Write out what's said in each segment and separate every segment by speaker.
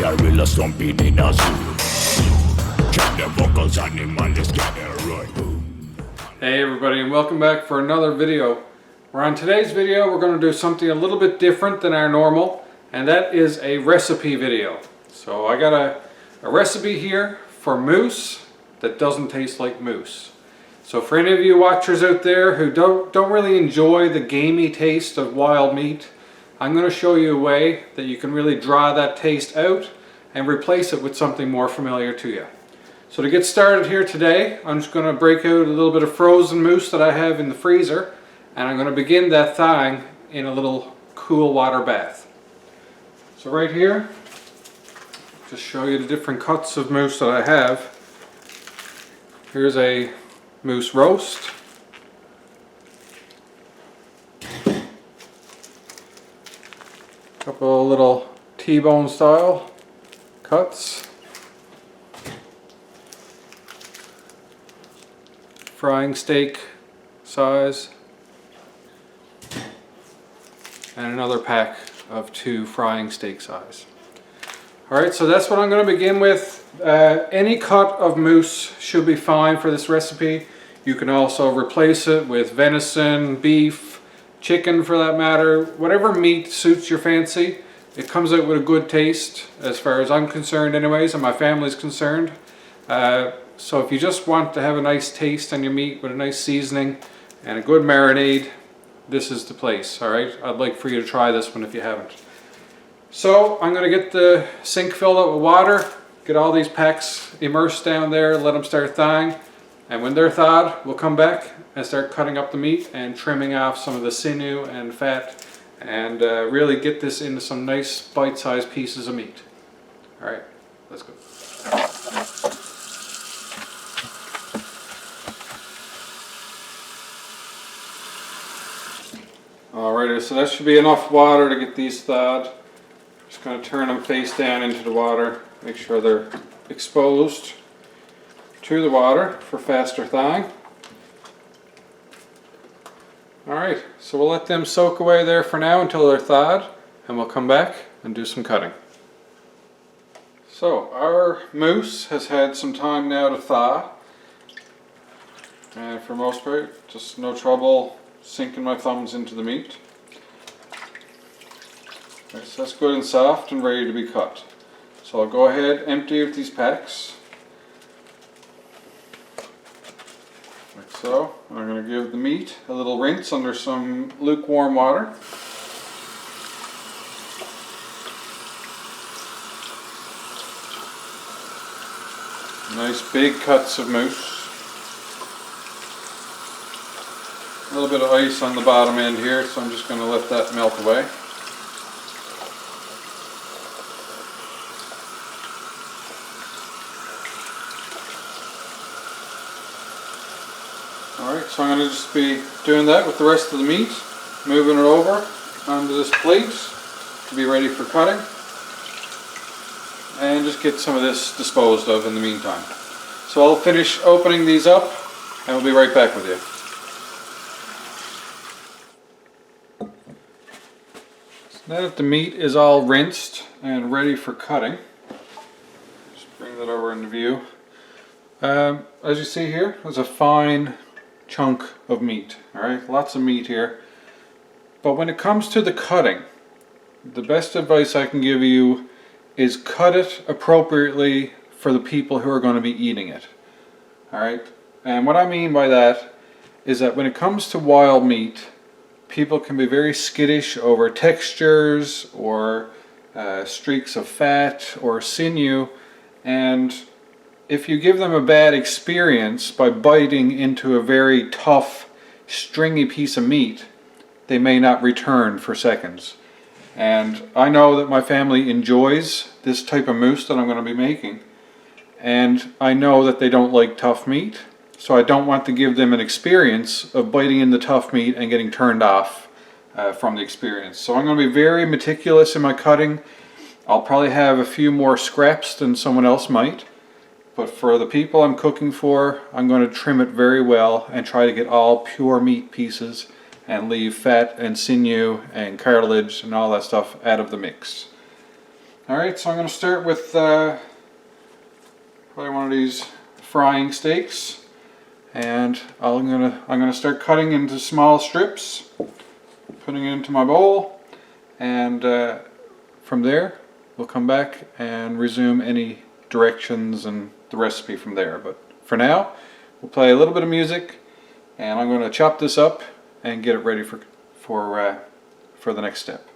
Speaker 1: gorilla stomping in a zoo. Check the vocals, animal, let's get it right. Boom.
Speaker 2: Hey everybody, and welcome back for another video. On today's video, we're going to do something a little bit different than our normal, and that is a recipe video. So I got a recipe here for moose that doesn't taste like moose. So for any of you watchers out there who don't really enjoy the gamey taste of wild meat, I'm going to show you a way that you can really draw that taste out and replace it with something more familiar to you. So to get started here today, I'm just going to break out a little bit of frozen moose that I have in the freezer, and I'm going to begin that thawing in a little cool water bath. So right here, just show you the different cuts of moose that I have. Here's a moose roast. Couple of little T-bone style cuts. Frying steak size. And another pack of 2 frying steak size. Alright, so that's what I'm going to begin with. Any cut of moose should be fine for this recipe. You can also replace it with venison, beef, chicken for that matter. Whatever meat suits your fancy. It comes out with a good taste as far as I'm concerned anyways, and my family's concerned. So if you just want to have a nice taste on your meat with a nice seasoning and a good marinade, this is the place. Alright, I'd like for you to try this one if you haven't. So I'm going to get the sink filled up with water, get all these packs immersed down there, let them start thawing, and when they're thawed we'll come back and start cutting up the meat and trimming off some of the sinew and fat and really get this into some nice bite-sized pieces of meat. Alright, let's go. Alrighty, so that should be enough water to get these thawed. Just going to turn them face down into the water, make sure they're exposed to the water for faster thawing. Alright, so we'll let them soak away there for now until they're thawed, and we'll come back and do some cutting. So our moose has had some time now to thaw, and for most part just no trouble sinking my thumbs into the meat. Okay, so that's good and soft and ready to be cut. So I'll go ahead, empty out these packs. Like so. I'm going to give the meat a little rinse under some lukewarm water. Nice big cuts of moose. A little bit of ice on the bottom end here, so I'm just going to let that melt away. Alright, so I'm going to just be doing that with the rest of the meat, moving it over onto this plate to be ready for cutting, and just get some of this disposed of in the meantime. So I'll finish opening these up and we'll be right back with you. Now that the meat is all rinsed and ready for cutting, just bring that over into view. As you see here, there's a fine chunk of meat. Alright, lots of meat here. But when it comes to the cutting, the best advice I can give you is cut it appropriately for the people who are going to be eating it. Alright, and what I mean by that is that when it comes to wild meat, people can be very skittish over textures or streaks of fat or sinew, and if you give them a bad experience by biting into a very tough, stringy piece of meat, they may not return for seconds. And I know that my family enjoys this type of moose that I'm going to be making, and I know that they don't like tough meat. So I don't want to give them an experience of biting in the tough meat and getting turned off from the experience. So I'm going to be very meticulous in my cutting. I'll probably have a few more scraps than someone else might. But for the people I'm cooking for, I'm going to trim it very well and try to get all pure meat pieces and leave fat and sinew and cartilage and all that stuff out of the mix. Alright, so I'm going to start with probably one of these frying steaks, and I'm gonna start cutting into small strips, putting it into my bowl, and from there we'll come back and resume any directions and the recipe from there. But for now, we'll play a little bit of music, and I'm going to chop this up and get it ready for the next step.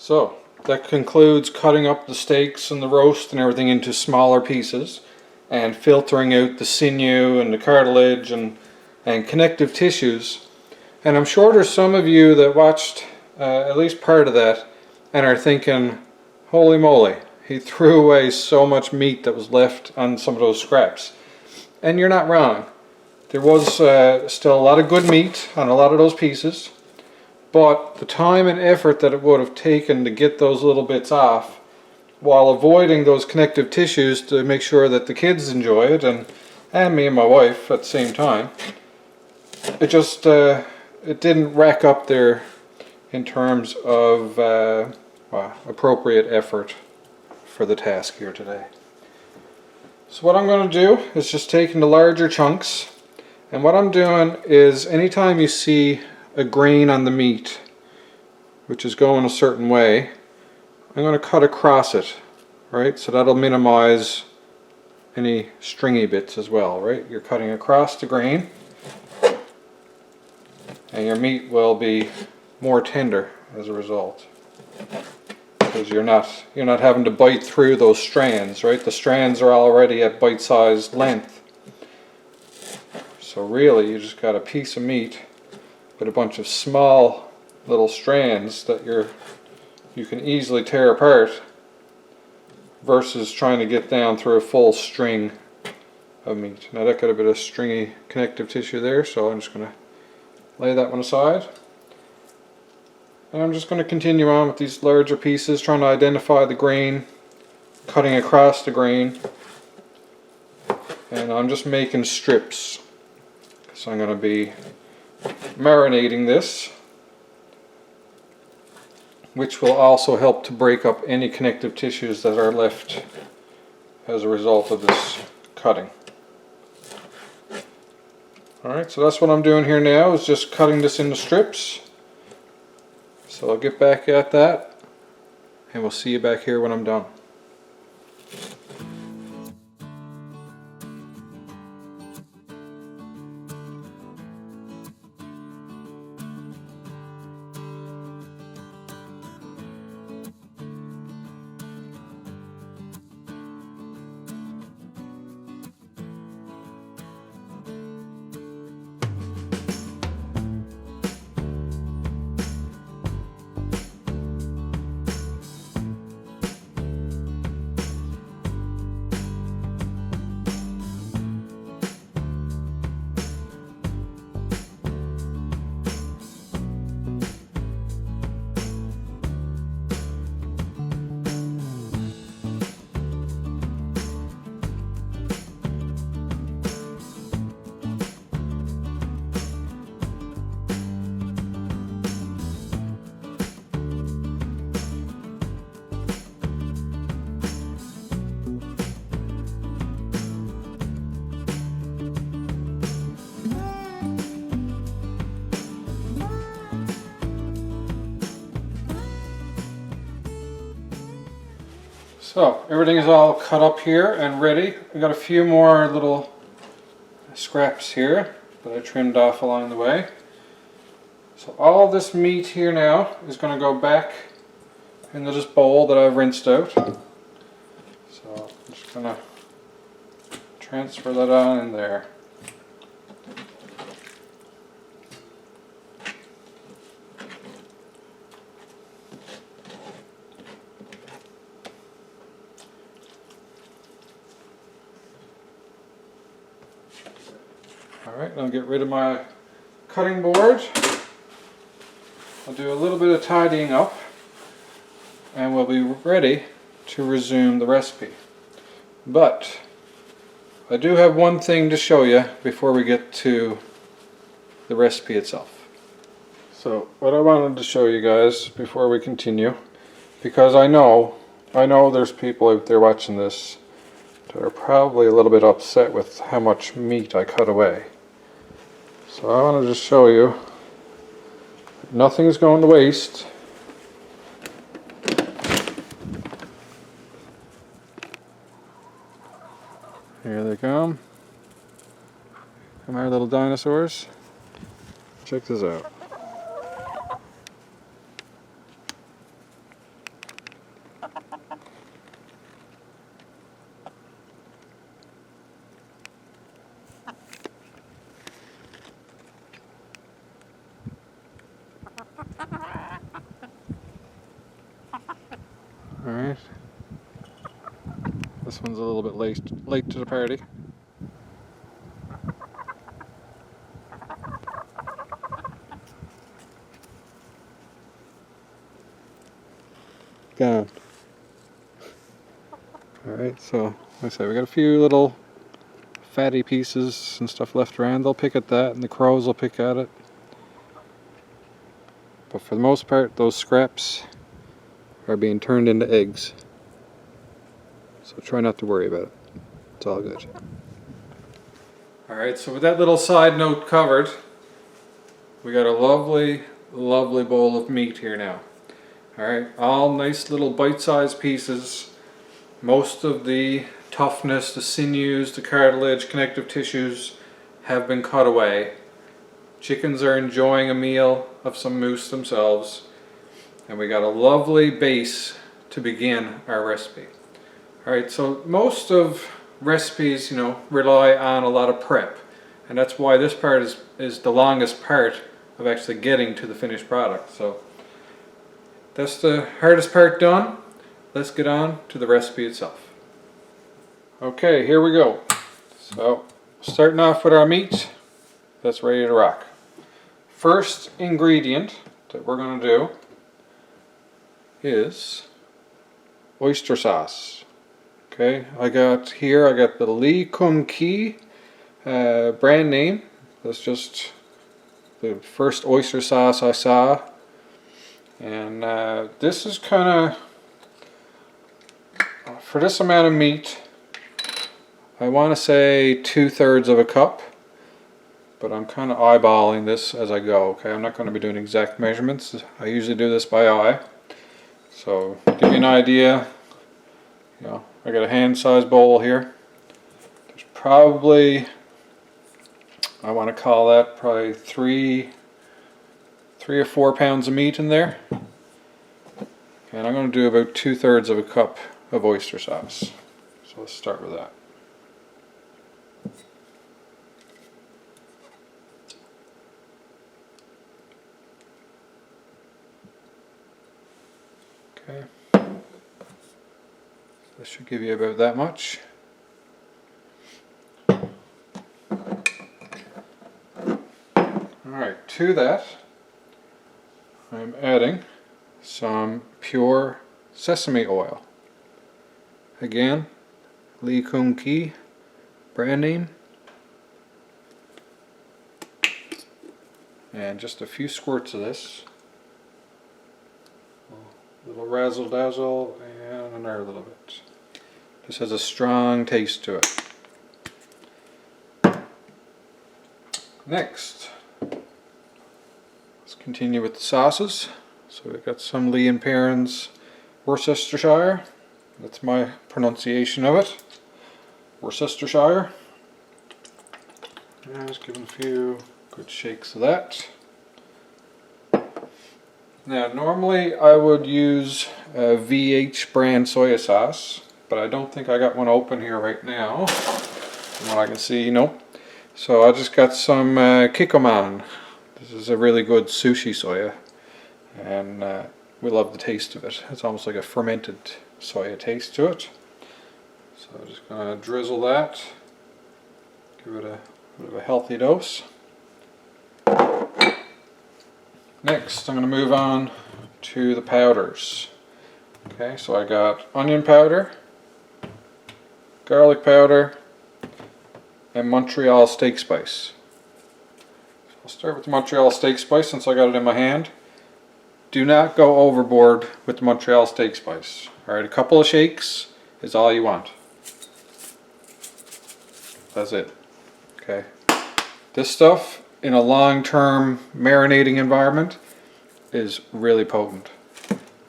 Speaker 2: So that concludes cutting up the steaks and the roast and everything into smaller pieces and filtering out the sinew and the cartilage and connective tissues. And I'm sure there's some of you that watched at least part of that and are thinking, holy moly, he threw away so much meat that was left on some of those scraps. And you're not wrong. There was still a lot of good meat on a lot of those pieces, but the time and effort that it would have taken to get those little bits off while avoiding those connective tissues to make sure that the kids enjoy it and me and my wife at the same time, it just it didn't rack up there in terms of appropriate effort for the task here today. So what I'm going to do is just taking the larger chunks, and what I'm doing is anytime you see a grain on the meat which is going a certain way, I'm going to cut across it, right? So that'll minimize any stringy bits as well, right? You're cutting across the grain and your meat will be more tender as a result, because you're not having to bite through those strands, right? The strands are already at bite-sized length. So really you just got a piece of meat with a bunch of small little strands that you can easily tear apart, versus trying to get down through a full string of meat. Now that got a bit of stringy connective tissue there, so I'm just going to lay that one aside. And I'm just going to continue on with these larger pieces, trying to identify the grain, cutting across the grain, and I'm just making strips. So I'm going to be marinating this, which will also help to break up any connective tissues that are left as a result of this cutting. Alright, so that's what I'm doing here now, is just cutting this into strips. So I'll get back at that, and we'll see you back here when I'm done. So everything is all cut up here and ready. We got a few more little scraps here that I trimmed off along the way. So all this meat here now is going to go back into this bowl that I've rinsed out. So I'm just going to transfer that on in there. Alright, I'll get rid of my cutting board. I'll do a little bit of tidying up and we'll be ready to resume the recipe. But I do have one thing to show you before we get to the recipe itself. So what I wanted to show you guys before we continue, because I know there's people out there watching this that are probably a little bit upset with how much meat I cut away. So I want to just show you nothing's going to waste. Here they come. Come here, little dinosaurs. Check this out. Alright. This one's a little bit late to the party. gone. Alright, so like I say, we got a few little fatty pieces and stuff left around. They'll pick at that, and the crows will pick at it. But for the most part, those scraps are being turned into eggs. So try not to worry about it. It's all good. Alright, so with that little side note covered, we got a lovely, lovely bowl of meat here now. Alright, all nice little bite-sized pieces. Most of the toughness, the sinews, the cartilage, connective tissues have been cut away. Chickens are enjoying a meal of some moose themselves. And we got a lovely base to begin our recipe. Alright, so most of recipes, rely on a lot of prep. And that's why this part is the longest part of actually getting to the finished product. So that's the hardest part done. Let's get on to the recipe itself. Okay, here we go. So starting off with our meat, that's ready to rock. First ingredient that we're going to do is oyster sauce. Okay, I got the Lee Kum Kee brand name. That's just the first oyster sauce I saw. And this is kind of, for this amount of meat, I want to say 2/3 of a cup. But I'm kind of eyeballing this as I go. Okay, I'm not going to be doing exact measurements. I usually do this by eye. So give you an idea. I got a hand-sized bowl here. There's probably, I want to call that probably 3 or 4 pounds of meat in there. And I'm going to do about 2/3 of a cup of oyster sauce. So let's start with that. Okay. This should give you about that much. Alright, to that I'm adding some pure sesame oil. Again, Lee Kum Kee brand name. And just a few squirts of this. A little razzle dazzle and another little bit. This has a strong taste to it. Next, let's continue with the sauces. So we've got some Lee and Perrins Worcestershire. That's my pronunciation of it. Worcestershire. And just giving a few good shakes of that. Now normally I would use a VH brand soya sauce, but I don't think I got one open here right now. From what I can see, nope. So I just got some Kikkoman. This is a really good sushi soya, and we love the taste of it. It's almost like a fermented soya taste to it. So I'm just going to drizzle that, give it a bit of a healthy dose. Next, I'm going to move on to the powders. Okay, so I got onion powder, garlic powder, and Montreal steak spice. So I'll start with the Montreal steak spice since I got it in my hand. Do not go overboard with the Montreal steak spice. Alright, a couple of shakes is all you want. That's it. Okay. This stuff in a long-term marinating environment is really potent.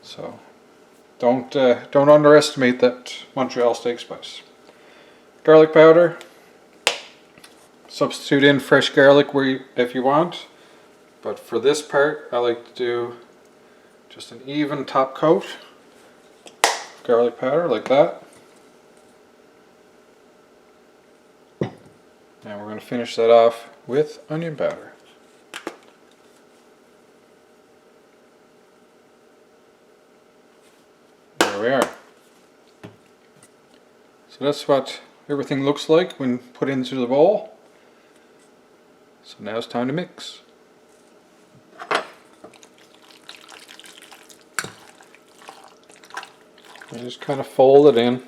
Speaker 2: So don't underestimate that Montreal steak spice. Garlic powder. Substitute in fresh garlic if you want, but for this part I like to do just an even top coat of garlic powder like that. And we're going to finish that off with onion powder. There we are. So that's what everything looks like when put into the bowl. So now it's time to mix. And just kind of fold it in.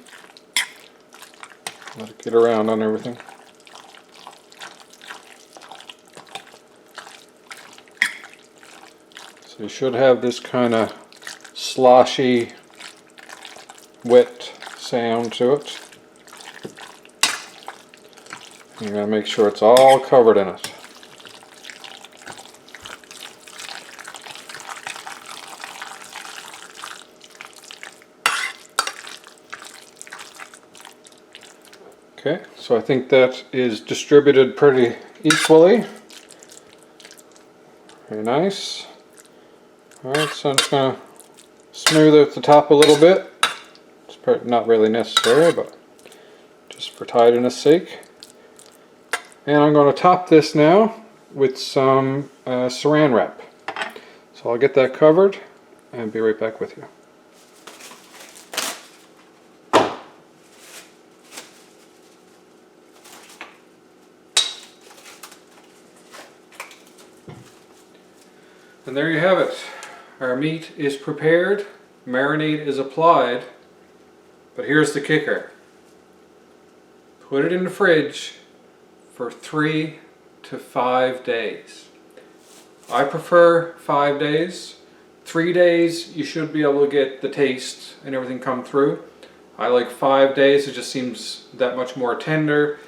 Speaker 2: Let it get around on everything. So you should have this kind of sloshy, wet sound to it. You're going to make sure it's all covered in it. Okay, so I think that is distributed pretty equally. Very nice. Alright, so I'm just going to smooth out the top a little bit. It's not really necessary, but just for tidiness sake. And I'm going to top this now with some saran wrap. So I'll get that covered and be right back with you. And there you have it. Our meat is prepared, marinade is applied, but here's the kicker. Put it in the fridge for 3 to 5 days. I prefer 5 days. 3 days you should be able to get the taste and everything come through. I like 5 days, it just seems that much more tender.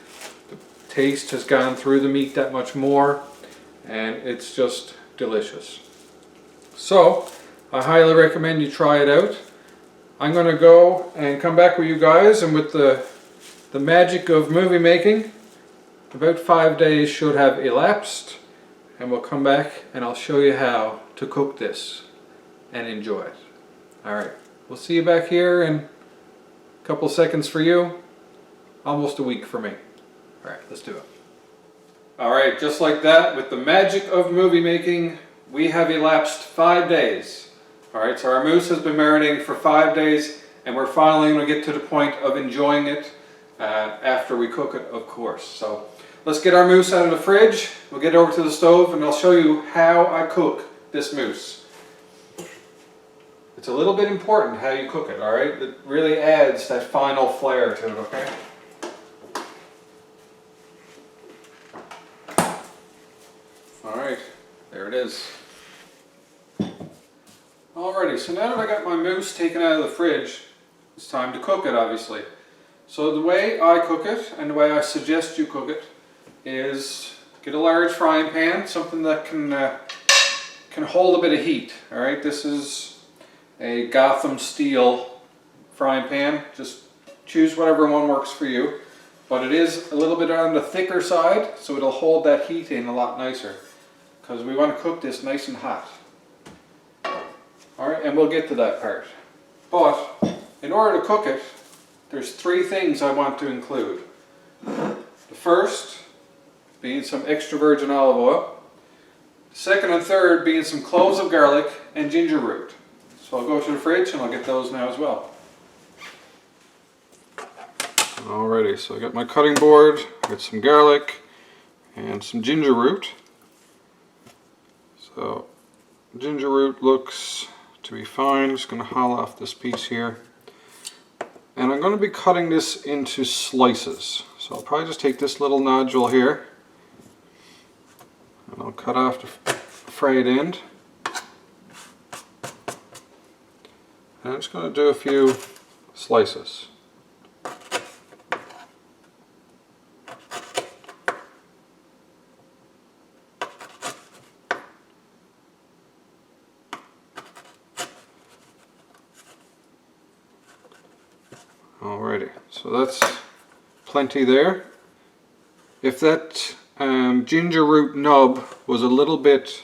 Speaker 2: The taste has gone through the meat that much more, and it's just delicious. So I highly recommend you try it out. I'm going to go and come back with you guys, and with the magic of movie making, about 5 days should have elapsed, and we'll come back and I'll show you how to cook this and enjoy it. Alright, we'll see you back here in a couple seconds for you, almost a week for me. Alright, let's do it. Alright, just like that, with the magic of movie making, we have elapsed 5 days. Alright, so our mousse has been marinating for 5 days, and we're finally going to get to the point of enjoying it after we cook it, of course. So let's get our mousse out of the fridge, we'll get over to the stove, and I'll show you how I cook this mousse. It's a little bit important how you cook it, alright? It really adds that final flair to it, okay? Alright, there it is. Alrighty, so now that I got my mousse taken out of the fridge, it's time to cook it, obviously. So the way I cook it, and the way I suggest you cook it, is get a large frying pan, something that can hold a bit of heat. Alright, this is a Gotham steel frying pan. Just choose whatever one works for you. But it is a little bit on the thicker side, so it'll hold that heat in a lot nicer, because we want to cook this nice and hot. Alright, and we'll get to that part. But in order to cook it, there's 3 things I want to include. The first being some extra virgin olive oil. The second and third being some cloves of garlic and ginger root. So I'll go to the fridge and I'll get those now as well. Alrighty, so I got my cutting board, I got some garlic and some ginger root. So ginger root looks to be fine. I'm just going to hollow off this piece here. And I'm going to be cutting this into slices. So I'll probably just take this little nodule here and I'll cut off the frayed end. And I'm just going to do a few slices. Alrighty, so that's plenty there. If that ginger root nub was a little bit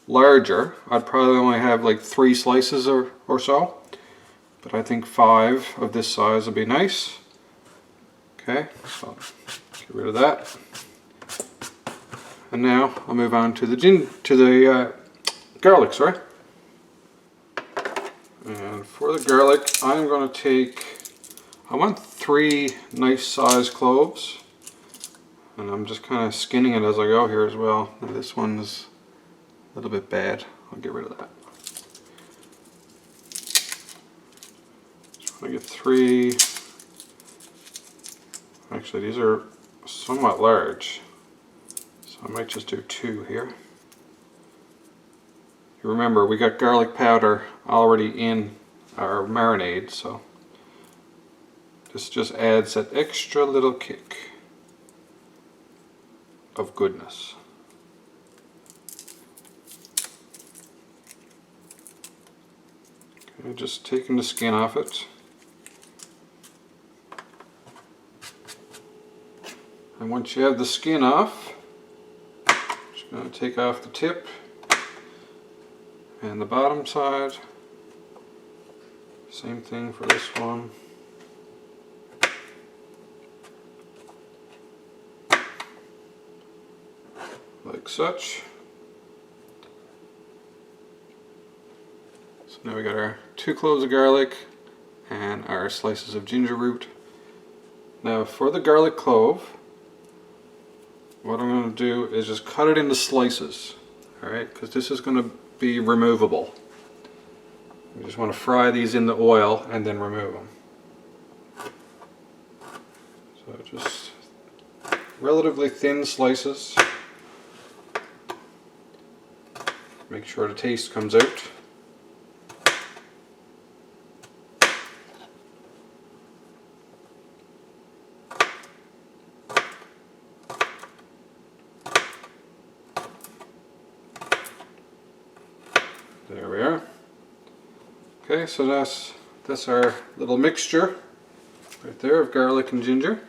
Speaker 2: larger, I'd probably only have like 3 slices or so. But I think 5 of this size would be nice. Okay, so get rid of that. And now I'll move on to the garlic, sorry. And for the garlic, I'm going to take, I want 3 nice sized cloves, and I'm just kind of skinning it as I go here as well. And this one's a little bit bad. I'll get rid of that. I get 3. Actually, these are somewhat large, so I might just do 2 here. You remember, we got garlic powder already in our marinade, so this just adds that extra little kick of goodness. Okay, just taking the skin off it. And once you have the skin off, just going to take off the tip and the bottom side. Same thing for this one. Like such. So now we got our 2 cloves of garlic and our slices of ginger root. Now for the garlic clove, what I'm going to do is just cut it into slices, alright, because this is going to be removable. You just want to fry these in the oil and then remove them. So just relatively thin slices. Make sure the taste comes out. There we are. Okay, so that's our little mixture right there of garlic and ginger.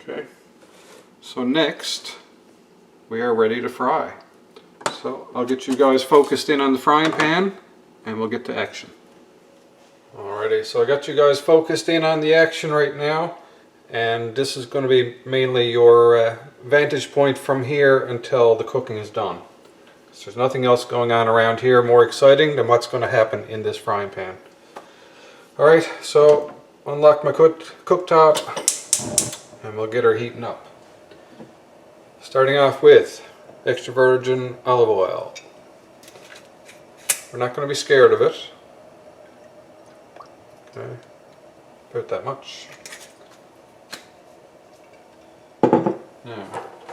Speaker 2: Okay, so next we are ready to fry. So I'll get you guys focused in on the frying pan and we'll get to action. Alrighty, so I got you guys focused in on the action right now, and this is going to be mainly your vantage point from here until the cooking is done. So there's nothing else going on around here more exciting than what's going to happen in this frying pan. Alright, so unlock my cooktop and we'll get her heating up. Starting off with extra virgin olive oil. We're not going to be scared of it. Okay, about that much. Now,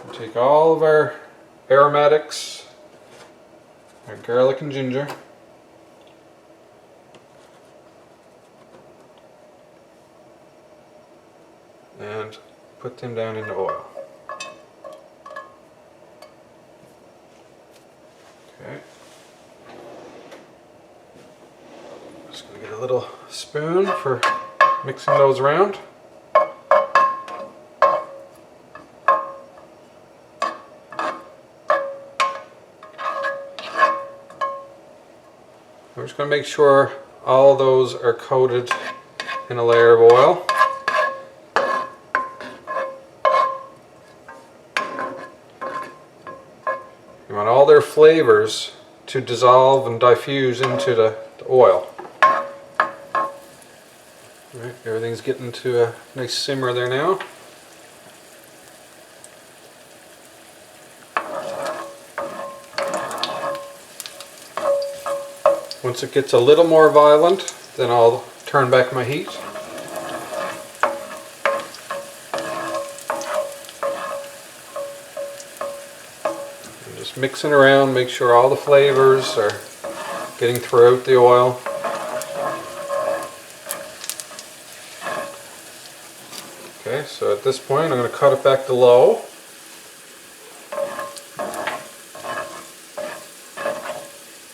Speaker 2: we'll take all of our aromatics, our garlic and ginger, and put them down in the oil. Okay. Just going to get a little spoon for mixing those around. I'm just going to make sure all those are coated in a layer of oil. You want all their flavors to dissolve and diffuse into the oil. Right, everything's getting to a nice simmer there now. Once it gets a little more violent, then I'll turn back my heat. And just mixing around, make sure all the flavors are getting throughout the oil. Okay, so at this point I'm going to cut it back to low.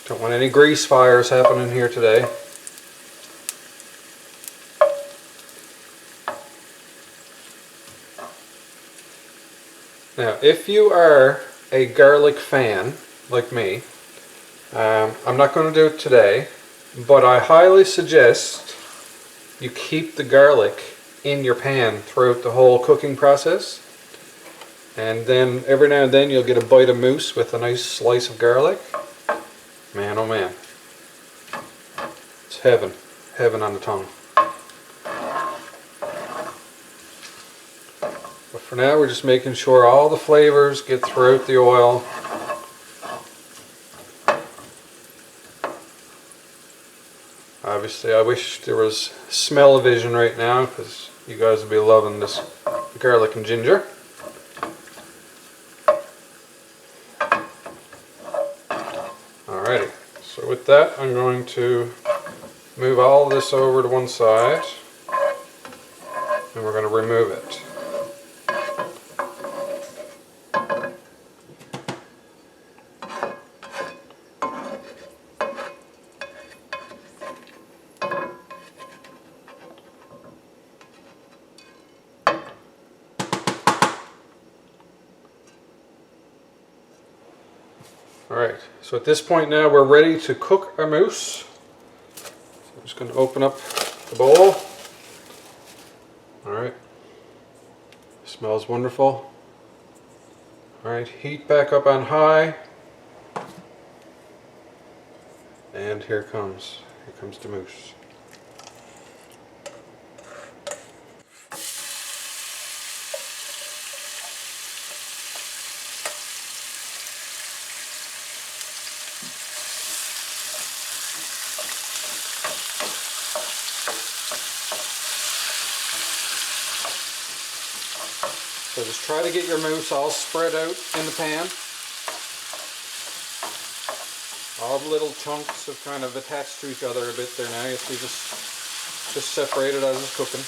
Speaker 2: Don't want any grease fires happening here today. Now, if you are a garlic fan, like me, I'm not going to do it today, but I highly suggest you keep the garlic in your pan throughout the whole cooking process, and then every now and then you'll get a bite of mousse with a nice slice of garlic. Man, oh man, it's heaven, heaven on the tongue. But for now we're just making sure all the flavors get throughout the oil. Obviously, I wish there was smell-o-vision right now because you guys would be loving this garlic and ginger. Alrighty, so with that, I'm going to move all of this over to one side, and we're going to remove it. Alright, so at this point now we're ready to cook our mousse. So I'm just going to open up the bowl. Alright, smells wonderful. Alright, heat back up on high. And here comes the mousse. So just try to get your mousse all spread out in the pan. All the little chunks have kind of attached to each other a bit there now. You see, just separate it as it's cooking.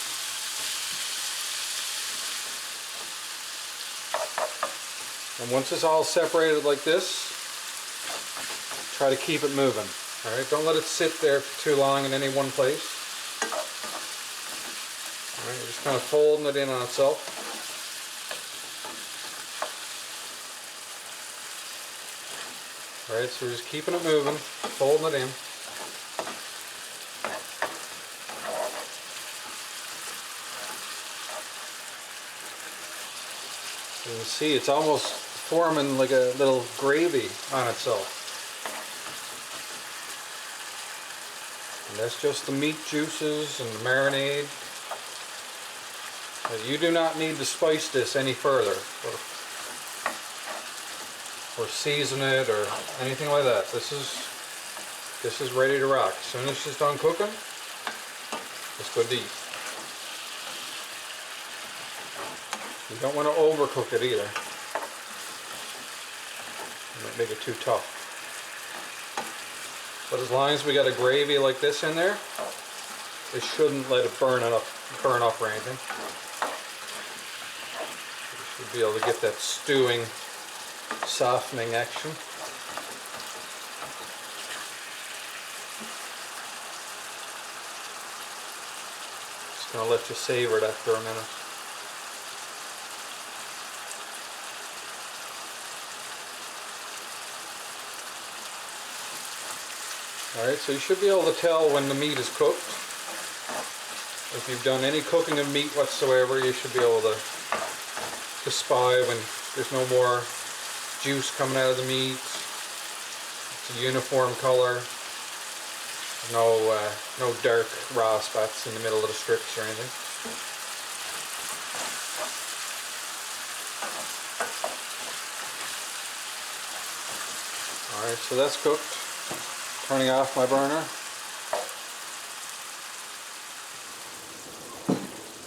Speaker 2: And once it's all separated like this, try to keep it moving. Alright, don't let it sit there for too long in any one place. Alright, you're just kind of folding it in on itself. Alright, so we're just keeping it moving, folding it in. You can see it's almost forming like a little gravy on itself. And that's just the meat juices and the marinade. You do not need to spice this any further, or season it, or anything like that. This is ready to rock. As soon as it's done cooking, it's good to eat. You don't want to overcook it either. You might make it too tough. But as long as we got a gravy like this in there, it shouldn't let it burn up or anything. You should be able to get that stewing, softening action. Just going to let you savor it after a minute. Alright, so you should be able to tell when the meat is cooked. If you've done any cooking of meat whatsoever, you should be able to spy when there's no more juice coming out of the meat. It's a uniform color. No dark raw spots in the middle of the strips or anything. Alright, so that's cooked. Turning off my burner.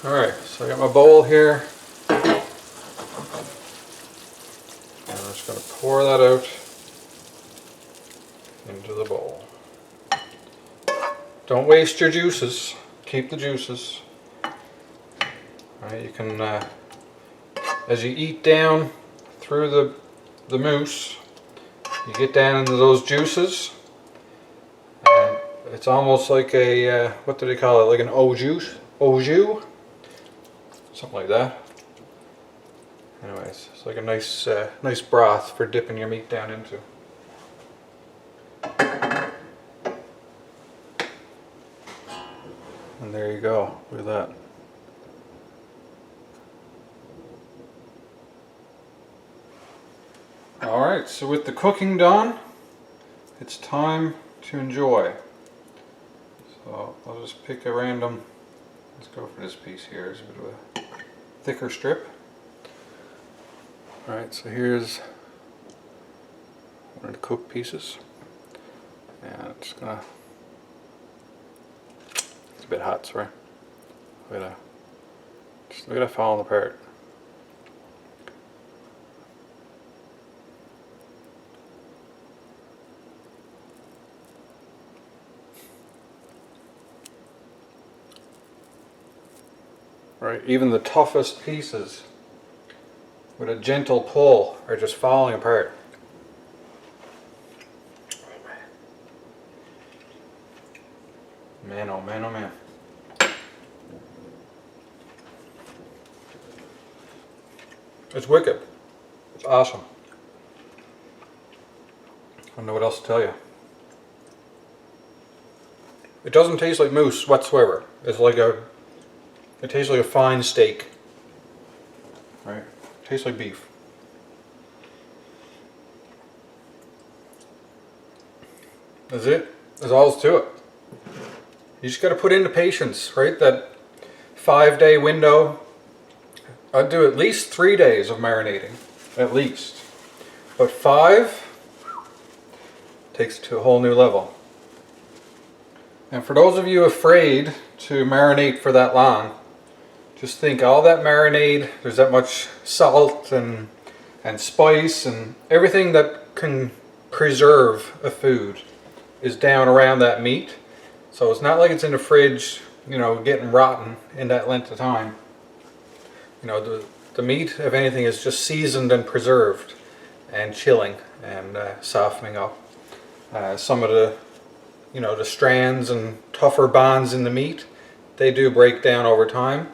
Speaker 2: Alright, so I got my bowl here. And I'm just going to pour that out into the bowl. Don't waste your juices. Keep the juices. Alright, you can, as you eat down through the mousse, you get down into those juices. And it's almost like a, what do they call it? Like an au jus? Something like that. Anyways, it's like a nice broth for dipping your meat down into. And there you go, look at that. Alright, so with the cooking done, it's time to enjoy. So I'll just pick a random, let's go for this piece here. It's a bit of a thicker strip. Alright, so here's one of the cooked pieces. And I'm just going to a bit hot, sorry. Look at that. Just look at that falling apart. Right, even the toughest pieces with a gentle pull are just falling apart. Man, oh man, oh man. It's wicked. It's awesome. I don't know what else to tell you. It doesn't taste like mousse whatsoever. It's like it tastes like a fine steak. Right? It tastes like beef. That's it. That's all there's to it. You just got to put in the patience, right? That 5-day window. I'd do at least 3 days of marinating, at least. But 5 takes it to a whole new level. And for those of you afraid to marinate for that long, just think all that marinade, there's that much salt and spice and everything that can preserve a food is down around that meat. So it's not like it's in the fridge, you know, getting rotten in that length of time. You know, the meat, if anything, is just seasoned and preserved and chilling and softening up. Some of the, you know, the strands and tougher bonds in the meat, they do break down over time,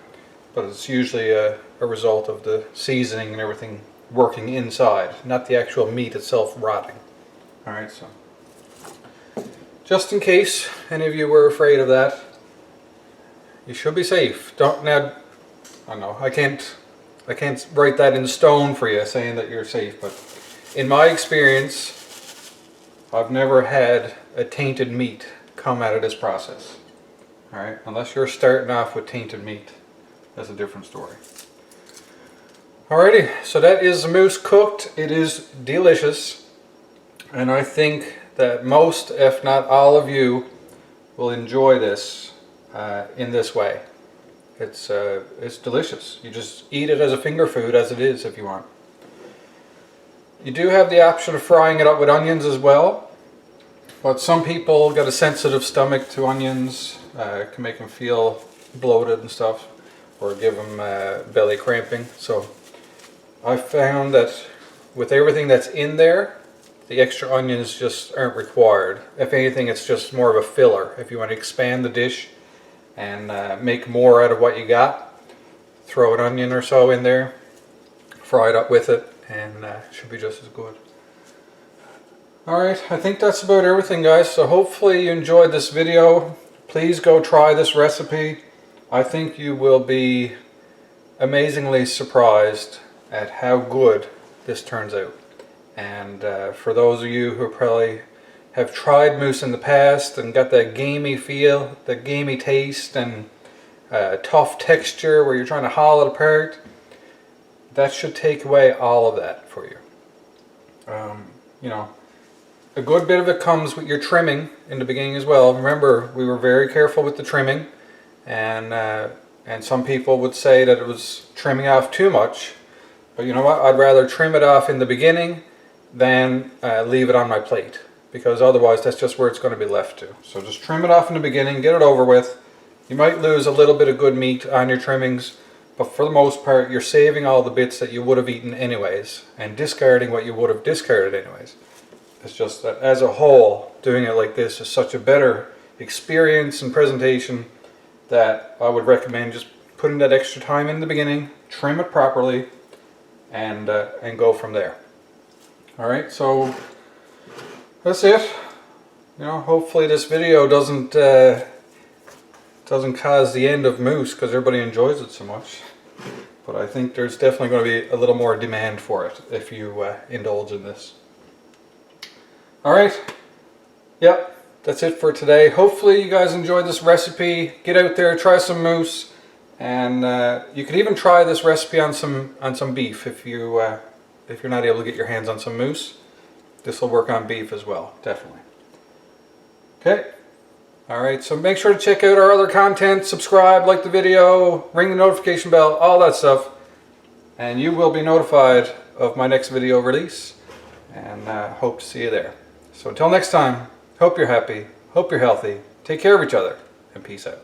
Speaker 2: but it's usually a result of the seasoning and everything working inside, not the actual meat itself rotting. Alright, so just in case any of you were afraid of that, you should be safe. Don't now. I know I can't write that in stone for you, saying that you're safe. But in my experience, I've never had a tainted meat come out of this process. All right, unless you're starting off with tainted meat, that's a different story. Alrighty, so that is the mousse cooked. It is delicious, and I think that most, if not all of you, will enjoy this in this way. It's delicious. You just eat it as a finger food as it is if you want. You do have the option of frying it up with onions as well, but some people get a sensitive stomach to onions. It can make them feel bloated and stuff, or give them belly cramping. So I found that with everything that's in there, the extra onions just aren't required. If anything, it's just more of a filler. If you want to expand the dish and make more out of what you got, throw an onion or so in there, fry it up with it, and it should be just as good. Alright, I think that's about everything, guys. So hopefully you enjoyed this video. Please go try this recipe. I think you will be amazingly surprised at how good this turns out. And for those of you who probably have tried mousse in the past and got that gamey feel, that gamey taste and tough texture where you're trying to haul it apart, that should take away all of that for you. You know, a good bit of it comes with your trimming in the beginning as well. Remember, we were very careful with the trimming, and some people would say that it was trimming off too much. But you know what? I'd rather trim it off in the beginning than leave it on my plate, because otherwise that's just where it's going to be left to. So just trim it off in the beginning, get it over with. You might lose a little bit of good meat on your trimmings, but for the most part you're saving all the bits that you would have eaten anyways and discarding what you would have discarded anyways. It's just that as a whole, doing it like this is such a better experience and presentation that I would recommend just putting that extra time in the beginning, trim it properly, and go from there. Alright, so that's it. You know, hopefully this video doesn't cause the end of mousse because everybody enjoys it so much. But I think there's definitely going to be a little more demand for it if you indulge in this. Alright, yep, that's it for today. Hopefully you guys enjoyed this recipe. Get out there, try some mousse, and you could even try this recipe on some beef if you're not able to get your hands on some mousse. This will work on beef as well, definitely. Okay, Alright, so make sure to check out our other content, subscribe, like the video, ring the notification bell, all that stuff. And you will be notified of my next video release. And hope to see you there. So until next time, hope you're happy, hope you're healthy, take care of each other, and peace out.